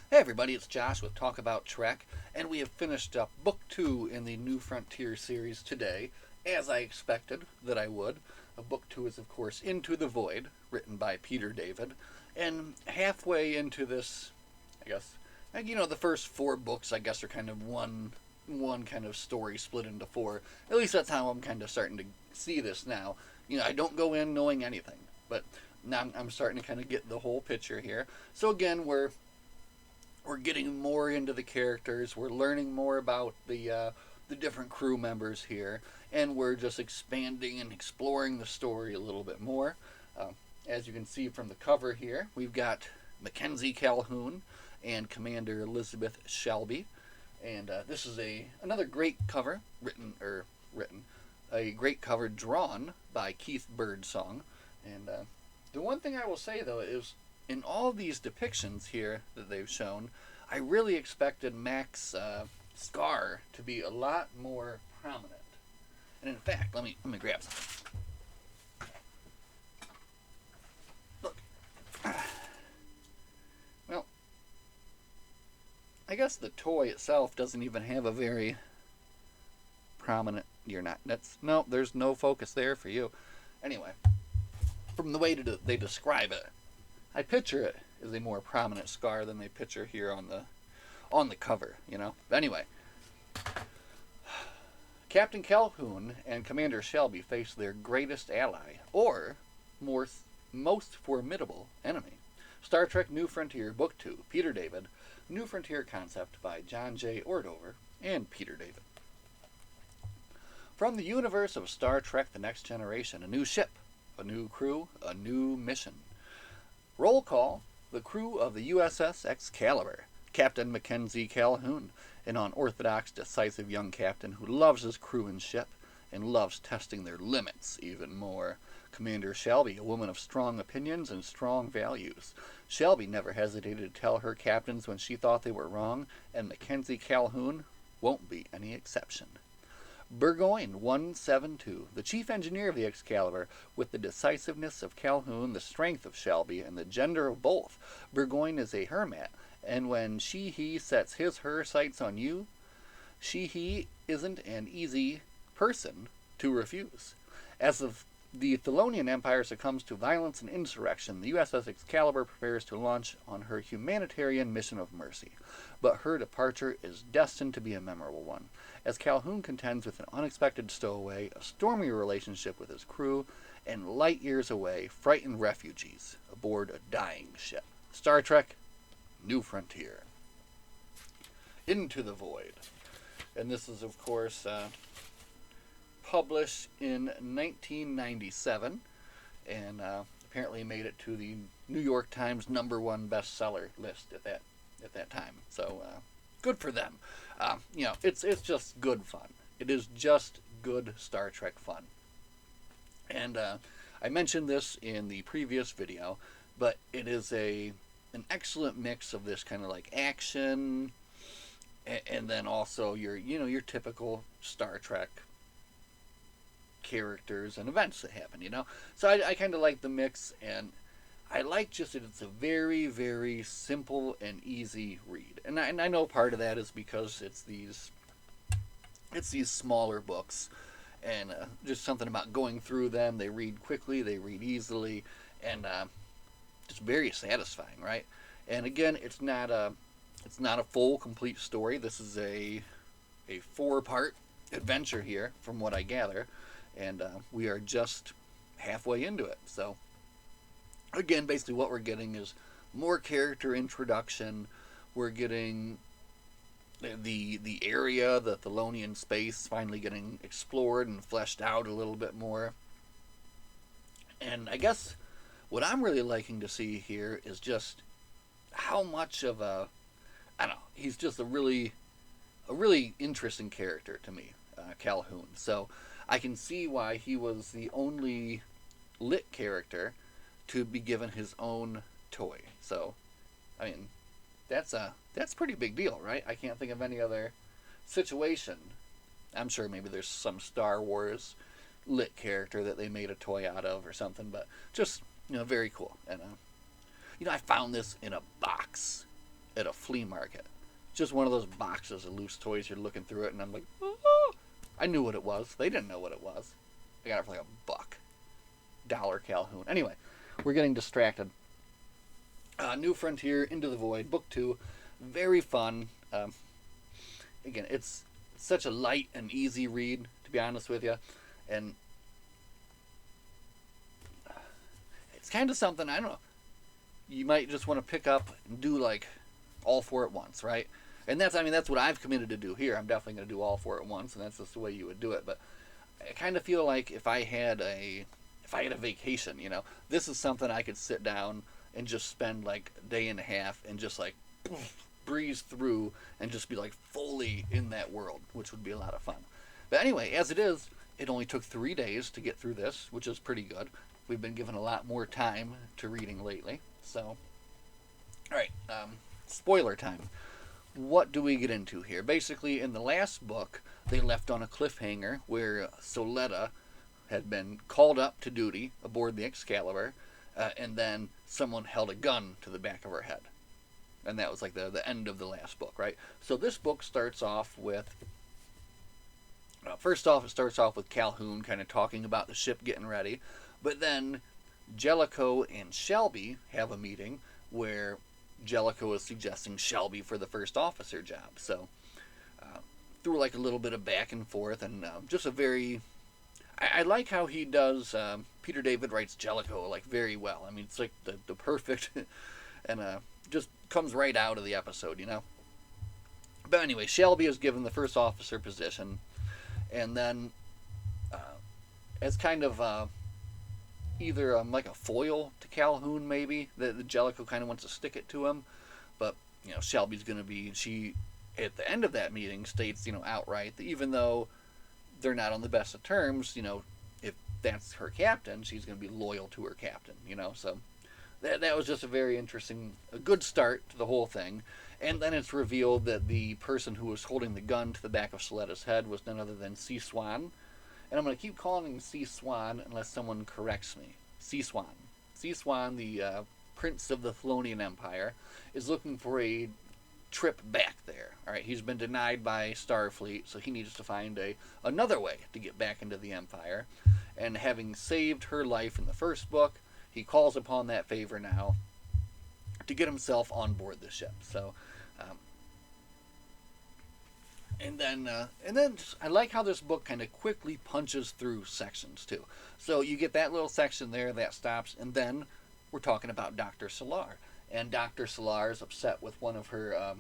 Hey everybody, it's Josh with Talk About Trek, and we have finished up Book 2 in the New Frontier series today, as I expected that I would. Book 2 is, of course, Into the Void, written by Peter David, and halfway into this, I guess, the first four books, I guess, are kind of one kind of story split into four. At least that's how I'm kind of starting to see this now. I don't go in knowing anything, but now I'm starting to kind of get the whole picture here. So again, we're getting more into the characters. We're learning more about the different crew members here, and we're just expanding and exploring the story a little bit more. Uh, as you can see from the cover here, we've got Mackenzie Calhoun and Commander Elizabeth Shelby, and this is another great cover written a great cover drawn by Keith Birdsong. And the one thing I will say though is in all these depictions here that they've shown, I really expected Mac's scar to be a lot more prominent. And in fact, let me grab something. Look, well, I guess the toy itself doesn't even have a very prominent. You're not. That's no. There's no focus there for you. Anyway, from the way they describe it, I picture it as a more prominent scar than they picture here on the cover. But anyway, Captain Calhoun and Commander Shelby face their greatest ally, or most formidable enemy. Star Trek New Frontier Book 2, Peter David, New Frontier Concept by John J. Ordover and Peter David. From the universe of Star Trek The Next Generation, a new ship, a new crew, a new mission. Roll call, the crew of the USS Excalibur. Captain Mackenzie Calhoun, an unorthodox, decisive young captain who loves his crew and ship, and loves testing their limits even more. Commander Shelby, a woman of strong opinions and strong values. Shelby never hesitated to tell her captains when she thought they were wrong, and Mackenzie Calhoun won't be any exception. Burgoyne 172, the chief engineer of the Excalibur, with the decisiveness of Calhoun, the strength of Shelby, and the gender of both. Burgoyne is a hermit, and when he sets her sights on you, he isn't an easy person to refuse. As the Thelonian Empire succumbs to violence and insurrection, the USS Excalibur prepares to launch on her humanitarian mission of mercy. But her departure is destined to be a memorable one, as Calhoun contends with an unexpected stowaway, a stormy relationship with his crew, and light years away, frightened refugees aboard a dying ship. Star Trek New Frontier. Into the Void. And this is, of course, published in 1997, and apparently made it to the New York Times #1 bestseller list at that time. So good for them. It's just good fun. It is just good Star Trek fun. And I mentioned this in the previous video, but it is an excellent mix of this kind of like action, and then also your typical Star Trek characters and events that happen. So I kind of like the mix, and I like just that it's a very, very simple and easy read. And I know part of that is because it's these smaller books, and just something about going through them. They read quickly, they read easily, and just very satisfying, right? And again, it's not a full, complete story. This is a 4-part adventure here, from what I gather, and we are just halfway into it. So again, basically what we're getting is more character introduction. We're getting the area, the Thelonian space, finally getting explored and fleshed out a little bit more. And I guess what I'm really liking to see here is just how much of he's just a really interesting character to me, Calhoun. So I can see why he was the only lit character to be given his own toy. So, I mean, that's a pretty big deal, right? I can't think of any other situation. I'm sure maybe there's some Star Wars lit character that they made a toy out of or something, but just very cool. And I found this in a box at a flea market. Just one of those boxes of loose toys. You're looking through it, and I'm like, oh. I knew what it was. They didn't know what it was. I got it for like $1. Dollar Calhoun. Anyway, we're getting distracted. New Frontier, Into the Void, Book 2. Very fun. Again, it's such a light and easy read, to be honest with you. And it's kind of something, I don't know, you might just want to pick up and do like all four at once, right? And that's what I've committed to do here. I'm definitely going to do all four at once, and that's just the way you would do it. But I kind of feel like if I had a vacation, this is something I could sit down and just spend like a day and a half and just like breeze through and just be like fully in that world, which would be a lot of fun. But anyway, as it is, it only took 3 days to get through this, which is pretty good. We've been given a lot more time to reading lately. So, alright, spoiler time. What do we get into here? Basically, in the last book, they left on a cliffhanger where Soletta had been called up to duty aboard the Excalibur, and then someone held a gun to the back of her head. And that was like the end of the last book, right? So this book starts off with... first off, it starts off with Calhoun kind of talking about the ship getting ready. But then Jellicoe and Shelby have a meeting where Jellicoe is suggesting Shelby for the first officer job. So through like a little bit of back and forth, and just a very... I like how he does... Peter David writes Jellicoe like very well. I mean, it's like the perfect... and just comes right out of the episode, But anyway, Shelby is given the first officer position, and then as kind of either like a foil to Calhoun, maybe, the Jellicoe kind of wants to stick it to him, but Shelby's going to be... She, at the end of that meeting, states outright that even though they're not on the best of terms, if that's her captain, she's going to be loyal to her captain, so that was just a very interesting, a good start to the whole thing. And then it's revealed that the person who was holding the gun to the back of Soletta's head was none other than Sea Swan. And I'm going to keep calling him Sea Swan unless someone corrects me. Sea Swan. Sea Swan, the prince of the Thelonian Empire, is looking for a trip back there. All right, he's been denied by Starfleet, so he needs to find another way to get back into the Empire. And having saved her life in the first book, he calls upon that favor now to get himself on board the ship. So, and then I like how this book kind of quickly punches through sections too. So you get that little section there that stops, and then we're talking about Dr. Solar, and Dr. Solar is upset with one of her,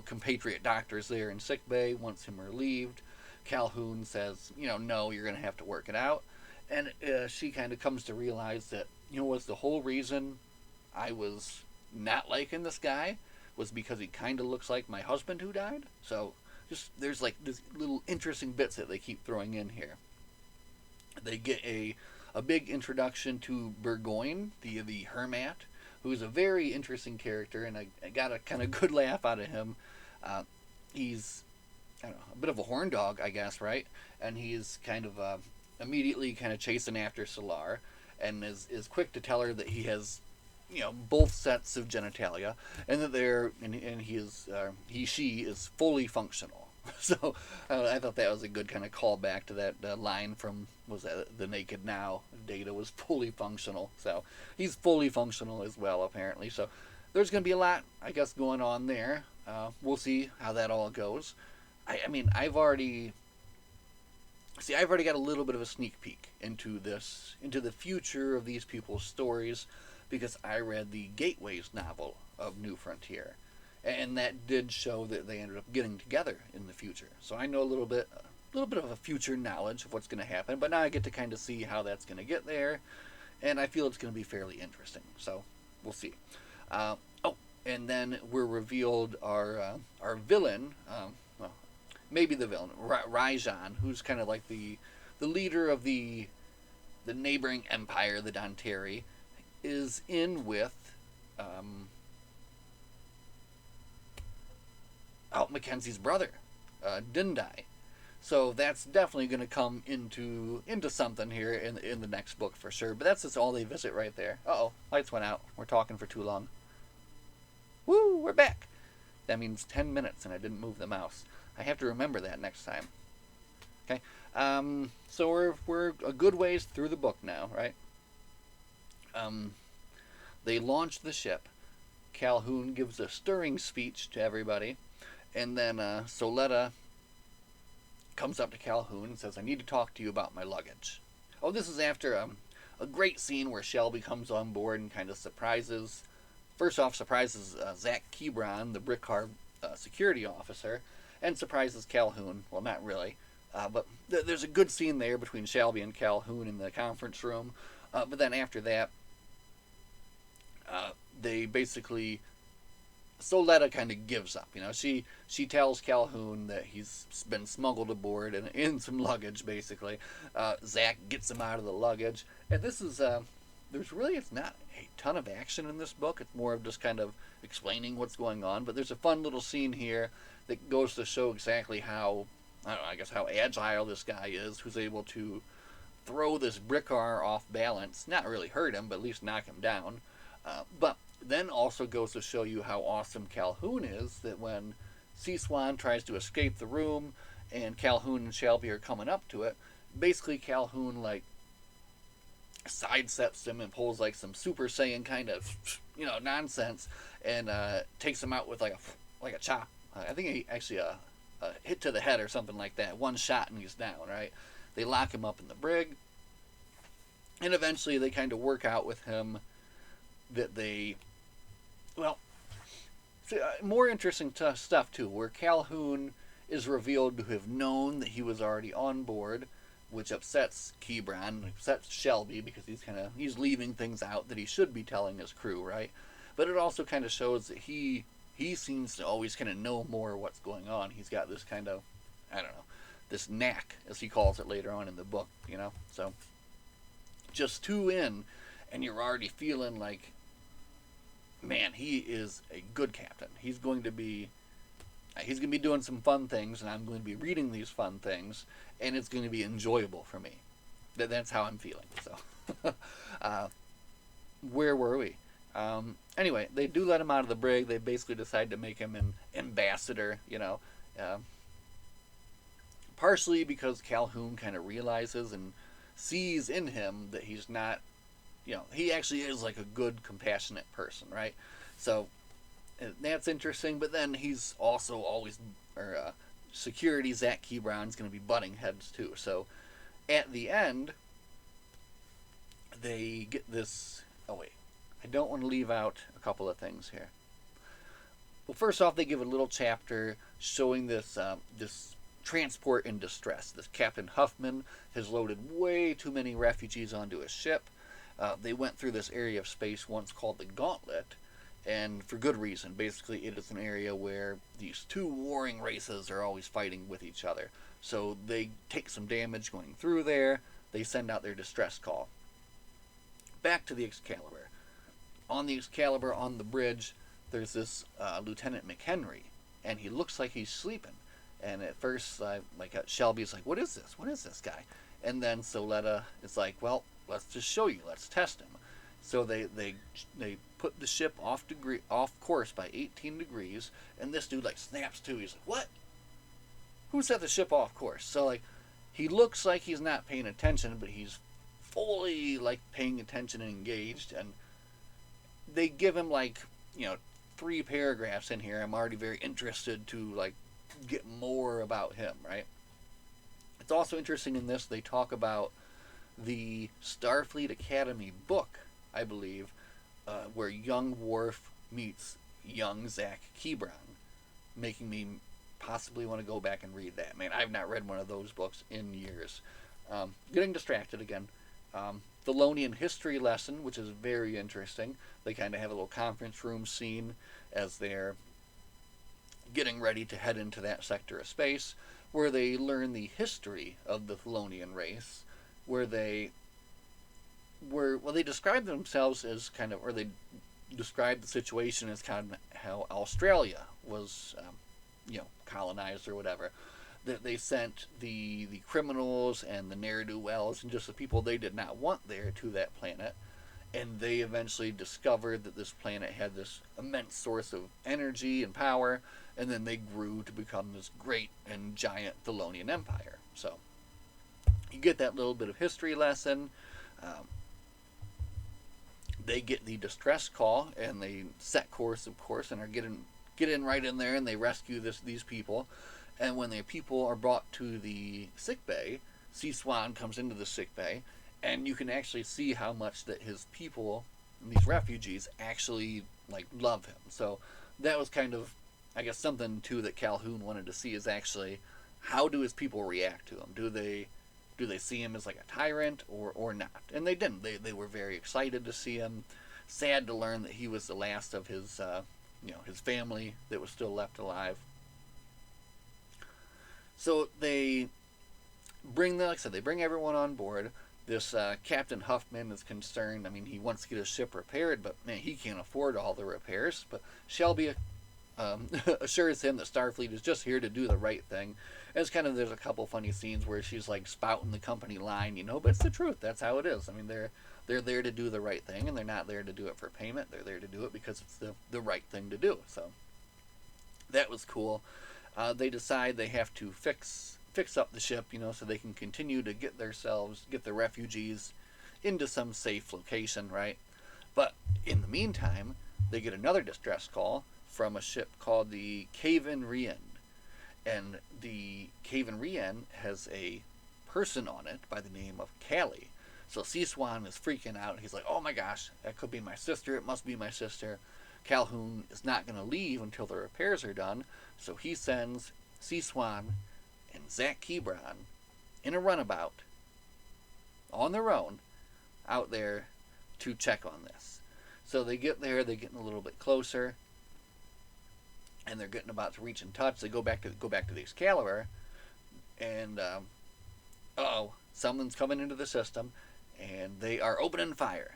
compatriot doctors there in sickbay, wants him relieved. Calhoun says, no, you're going to have to work it out, and she kind of comes to realize that was the whole reason I was not liking this guy was because he kind of looks like my husband who died. So just there's like this little interesting bits that they keep throwing in here. They get a big introduction to Burgoyne, the Hermat, who's a very interesting character, and I got a kind of good laugh out of him. He's a bit of a horn dog, I guess, right? And he's kind of immediately kind of chasing after Solar, and is quick to tell her that he has both sets of genitalia, and that she is fully functional. So I thought that was a good kind of callback to that line from, was that The Naked Now? Data was fully functional, so he's fully functional as well, apparently. So there's going to be a lot, I guess, going on there. We'll see how that all goes. I've already got a little bit of a sneak peek into the future of these people's stories, because I read the Gateways novel of New Frontier, and that did show that they ended up getting together in the future. So I know a little bit of a future knowledge of what's going to happen, but now I get to kind of see how that's going to get there, and I feel it's going to be fairly interesting. So we'll see. And then we're revealed our villain, maybe the villain, Rajan, who's kind of like the leader of the neighboring empire, the Danteri, is in with Mackenzie's brother, Dindai. So that's definitely going to come into something here in the next book for sure. But that's just all they visit right there. Uh-oh, lights went out. We're talking for too long. Woo, we're back. That means 10 minutes and I didn't move the mouse. I have to remember that next time. Okay. So we're a good ways through the book now, right? Um, they launch the ship. Calhoun gives a stirring speech to everybody, and then Soletta comes up to Calhoun and says, "I need to talk to you about my luggage." Oh, this is after a great scene where Shelby comes on board and kind of surprises. First off, surprises Zach Kebron, the Brickcar security officer, and surprises Calhoun. Well, not really. But there's a good scene there between Shelby and Calhoun in the conference room. But then after that, they basically Soletta kind of gives up. She tells Calhoun that he's been smuggled aboard and in some luggage. Basically, Zach gets him out of the luggage, and this is it's not a ton of action in this book. It's more of just kind of explaining what's going on. But there's a fun little scene here that goes to show exactly how how agile this guy is, who's able to throw this Brickcar off balance, not really hurt him, but at least knock him down. But then also goes to show you how awesome Calhoun is, that when Sea Swan tries to escape the room and Calhoun and Shelby are coming up to it, basically Calhoun sidesteps him and pulls some Super Saiyan kind of nonsense and takes him out with like a chop. I think he actually a hit to the head or something like that. One shot and he's down. Right? They lock him up in the brig, and eventually they kind of work out with him that more interesting stuff too, where Calhoun is revealed to have known that he was already on board, which upsets Kebron, upsets Shelby, because he's leaving things out that he should be telling his crew, right? But it also kind of shows that he seems to always kind of know more what's going on. He's got this kind of, this knack, as he calls it later on in the book, So just 2 in, and you're already feeling like, man, he is a good captain. He's going to be doing some fun things, and I'm going to be reading these fun things, and it's going to be enjoyable for me. That's how I'm feeling. So, where were we? Anyway, they do let him out of the brig. They basically decide to make him an ambassador, partially because Calhoun kind of realizes and sees in him that he's not, he actually is like a good, compassionate person, right? So that's interesting. But then he's also always, security, Zach Kebron's going to be butting heads too. So at the end, they get this. Oh wait, I don't want to leave out a couple of things here. Well, first off, they give a little chapter showing this transport in distress. This Captain Huffman has loaded way too many refugees onto his ship. They went through this area of space once called the Gauntlet, and for good reason. Basically, it is an area where these two warring races are always fighting with each other. So they take some damage going through there. They send out their distress call. Back to the Excalibur. On the Excalibur, on the bridge, there's this Lieutenant McHenry, and he looks like he's sleeping. And at first, Shelby's like, "What is this? What is this guy?" And then Soletta is like, "Well, let's just show you. Let's test him." So they put the ship off course by 18 degrees, and this dude snaps to. He's like, "What? Who set the ship off course?" So he looks like he's not paying attention, but he's fully paying attention and engaged. And they give him 3 paragraphs in here. I'm already very interested to get more about him, right? It's also interesting in this, they talk about the Starfleet Academy book, I believe, where young Worf meets young Zach Kebron, making me possibly want to go back and read that. Man, I've not read one of those books in years. Getting distracted again. Thelonian history lesson, which is very interesting. They kind of have a little conference room scene as they're getting ready to head into that sector of space, where they learn the history of the Thelonian race, where they describe themselves as they describe the situation as kind of how Australia was, colonized or whatever. That they sent the criminals and the ne'er-do-wells and just the people they did not want there to that planet, and they eventually discovered that this planet had this immense source of energy and power, and then they grew to become this great and giant Thelonian Empire. So you get that little bit of history lesson. Um, they get the distress call, and they set course, of course, and are get in right in there, and they rescue these people. And when the people are brought to the sick bay, C Swan comes into the sick bay, and you can actually see how much that his people, these refugees, actually like love him. So that was kind of, I guess, something too that Calhoun wanted to see, is actually how do his people react to him? Do they see him as like a tyrant or not? And they didn't. They were very excited to see him. Sad to learn that he was the last of his his family that was still left alive. So they bring like I said, they bring everyone on board. This Captain Huffman is concerned. I mean, he wants to get his ship repaired, but man, he can't afford all the repairs. But Shelby assures him that Starfleet is just here to do the right thing. And it's kind of, there's a couple funny scenes where she's like spouting the company line, but it's the truth. That's how it is. I mean, they're there to do the right thing, and they're not there to do it for payment. They're there to do it because it's the right thing to do. So that was cool. They decide they have to fix up the ship, so they can continue to get the refugees into some safe location, right? But in the meantime, they get another distress call from a ship called the Caven Rien. And the Caven Rien has a person on it by the name of Callie. So C Swan is freaking out. He's like, oh my gosh, that could be my sister. It must be my sister. Calhoun is not going to leave until the repairs are done. So he sends C Swan and Zach Kebron in a runabout on their own out there to check on this. So they get there, they're getting a little bit closer, and they're getting about to reach in touch. They go back to the Excalibur, and someone's coming into the system, and they are opening fire.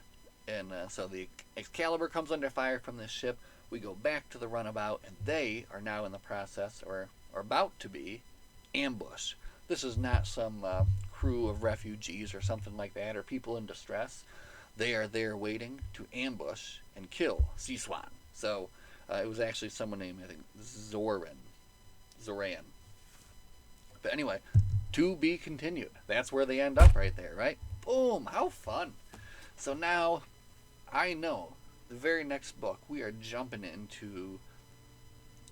And so the Excalibur comes under fire from this ship. We go back to the runabout, and they are now in the process, or are about to be, ambushed. This is not some crew of refugees or something like that, or people in distress. They are there waiting to ambush and kill C Swan. So it was actually someone named, I think, Zoran. But anyway, to be continued. That's where they end up right there, right? Boom! How fun! So now, I know, the very next book, we are jumping into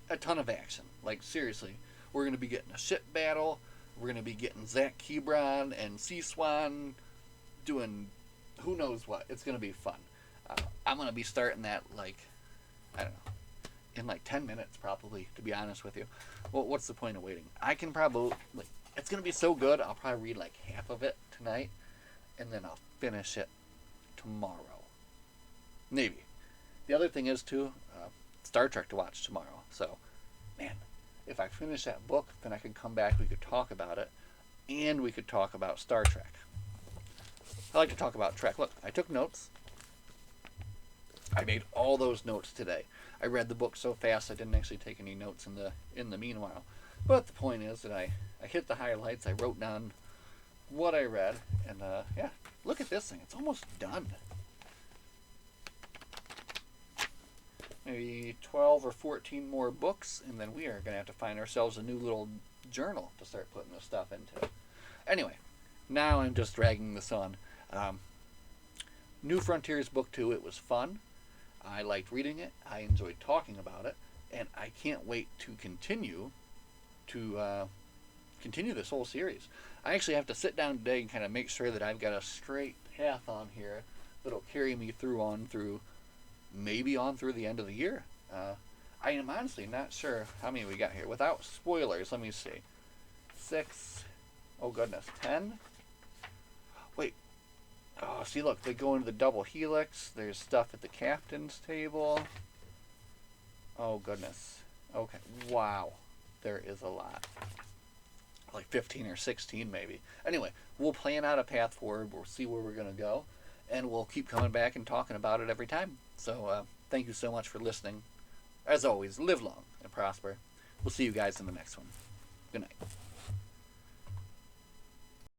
a ton of action. Like, seriously, we're going to be getting a ship battle. We're going to be getting Zach Kebron and C Swan doing who knows what. It's going to be fun. I'm going to be starting that, like, I don't know, in like 10 minutes probably, to be honest with you. Well, what's the point of waiting? I can probably, like, it's going to be so good, I'll probably read like half of it tonight, and then I'll finish it tomorrow. Maybe. The other thing is, too, Star Trek to watch tomorrow. So, man, if I finish that book, then I could come back, we could talk about it, and we could talk about Star Trek. I like to talk about Trek. Look, I took notes. I made all those notes today. I read the book so fast I didn't actually take any notes in the meanwhile. But the point is that I hit the highlights. I wrote down what I read, and yeah, look at this thing. It's almost done. Maybe 12 or 14 more books, and then we are going to have to find ourselves a new little journal to start putting this stuff into. Anyway, now I'm just dragging this on. New Frontiers Book 2, it was fun. I liked reading it. I enjoyed talking about it. And I can't wait to continue this whole series. I actually have to sit down today and kind of make sure that I've got a straight path on here that'll carry me through maybe on through the end of the year. I am honestly not sure how many we got here. Without spoilers, let me see. 6, oh goodness, 10? Wait. Oh, see, look, they go into the double helix. There's stuff at the captain's table. Oh, goodness. Okay, wow. There is a lot. Like 15 or 16, maybe. Anyway, we'll plan out a path forward. We'll see where we're going to go. And we'll keep coming back and talking about it every time. So, thank you so much for listening. As always, live long and prosper. We'll see you guys in the next one. Good night.